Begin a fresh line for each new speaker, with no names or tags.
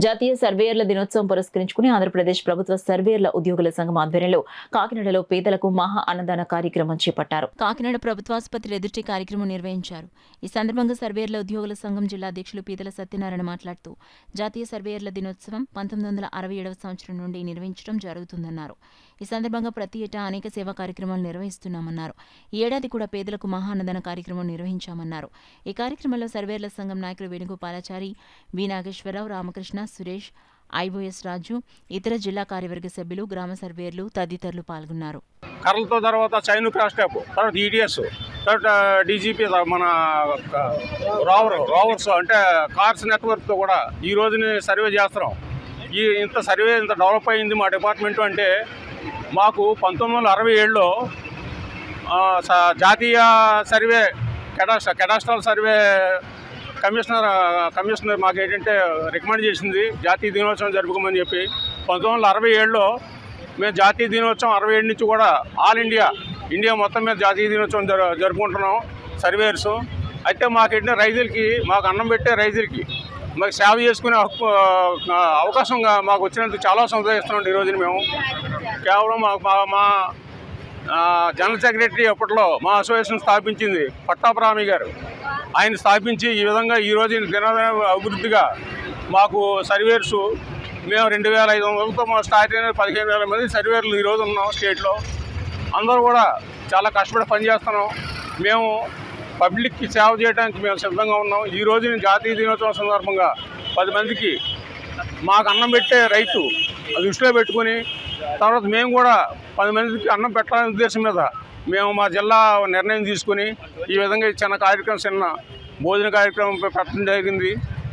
జాతీయ సర్వేయర్ల దినోత్సవం పురస్కరించుకుని ఆంధ్రప్రదేశ్ ప్రభుత్వ సర్వేయర్ల ఉద్యోగుల సంఘం ఆధ్వర్యంలో కాకినాడలో పేదలకు మహా అన్నదాన కార్యక్రమం చేపట్టారు. కాకినాడ ప్రభుత్వాసుపత్రి ఎదుటి కార్యక్రమం నిర్వహించారు. ఈ సందర్భంగా సర్వేయర్ల ఉద్యోగుల సంఘం జిల్లా అధ్యక్షులు పీతల సత్యనారాయణ మాట్లాడుతూ జాతీయ సర్వేయర్ల దినోత్సవం 1967వ సంవత్సరం నుండి నిర్వహించడం జరుగుతుందన్నారు. ఈ సందర్భంగా ప్రతి ఏటా అనేక సేవా కార్యక్రమాలు నిర్వహిస్తున్నామన్నారు. ఈ ఏడాది కూడా పేదలకు మహా అన్నదాన కార్యక్రమం నిర్వహించామన్నారు. ఈ కార్యక్రమంలో సర్వేయర్ల సంఘం నాయకులు వేణుగోపాలాచారి, వి నాగేశ్వరరావు, రామకృష్ణ, సురేష్, ఐఓఎస్ రాజు, ఇతర జిల్లా కార్యవర్గ సభ్యులు, గ్రామ సర్వేయర్లు తదితరులు పాల్గొన్నారు.
కర్రలతో తర్వాత చైన్ క్రాస్ ట్యాప్, తర్వాత ఈడిఎస్, తర్వాత డీజీపీ, మన రోవర్స్ అంటే కార్స్ నెట్వర్క్తో కూడా ఈ రోజుని సర్వే చేస్తున్నాం. ఇంత సర్వే ఇంత డెవలప్ అయింది మా డిపార్ట్మెంట్ అంటే మాకు 1967లో జాతీయ సర్వే కెడాస్ట్రల్ సర్వే కమిషనర్ మాకు ఏంటంటే రికమెండ్ చేసింది జాతీయ దినోత్సవం జరుపుకోమని చెప్పి. 1967లో మేము జాతీయ దినోత్సవం 67 నుంచి కూడా ఆల్ ఇండియా మొత్తం మీద జాతీయ దినోత్సవం జరుపుకుంటున్నాం సర్వేయర్స్. అయితే మాకేంటంటే రైతులకి, మాకు అన్నం పెట్టే రైతులకి మాకు సేవ చేసుకునే అవకాశంగా మాకు వచ్చినందుకు చాలా సంతోషిస్తున్నాం. ఈ రోజున మేము కేవలం మా జనరల్ సెక్రటరీ అప్పట్లో మా అసోసియేషన్ స్థాపించింది పట్టాభిరామి గారు. ఆయన స్థాపించి ఈ విధంగా ఈరోజు దినదిన అభివృద్ధిగా మాకు సర్వేయర్స్ మేము 2500తో మా స్టార్ట్ అయిన 15,000 మంది సర్వేయర్లు ఈరోజు ఉన్నాం స్టేట్లో. అందరూ కూడా చాలా కష్టపడి పనిచేస్తున్నాం. మేము పబ్లిక్కి సేవ చేయడానికి మేము సిద్ధంగా ఉన్నాం. ఈ రోజు జాతీయ దినోత్సవం సందర్భంగా 10 మందికి మాకు అన్నం పెట్టే రైతు దృష్టిలో పెట్టుకుని తర్వాత మేము కూడా 10 మందికి అన్నం పెట్టాలనే ఉద్దేశం మీద మేము మా జిల్లా నిర్ణయం తీసుకుని ఈ విధంగా చిన్న భోజన కార్యక్రమం పెట్టడం జరిగింది.